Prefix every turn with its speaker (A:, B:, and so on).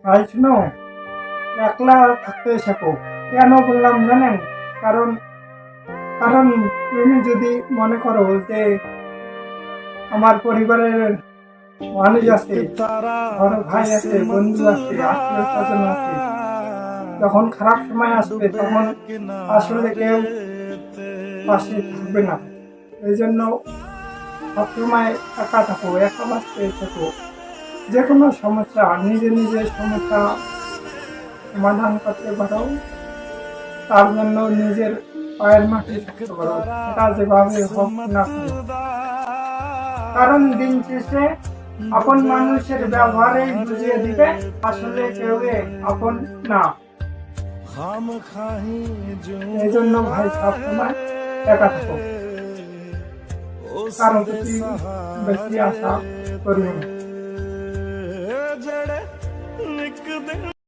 A: ভাই শুনো, একলা থাকতে শেখো। কেন বললাম জানেন? কারণ কারণ তুমি যদি মনে করো যে আমার পরিবারের মানুষ আছে, বড় ভাই আছে, বন্ধু আছে, আত্মীয় স্বজন আছে, যখন খারাপ সময় আসবে তখন আসলে কেউ পাশে থাকবে না। এই জন্য সবসময় একা থাকো, একা বাঁচতে শেখো। যে কোনো সমস্যা নিজে নিজে সমস্যা সমাধান করতে পারো, তার জন্য নিজের পায়ের মাটি শক্ত করো, সেটা যেভাবে হোক না কেন। কারণ দিন শেষে আপন মানুষের ব্যবহারেই বুঝিয়ে দিবে আসলে কেউ আপন না। এই জন্য ভাই সবসময় একা থাকো, কারো প্রতি বেশি আশা করিও না।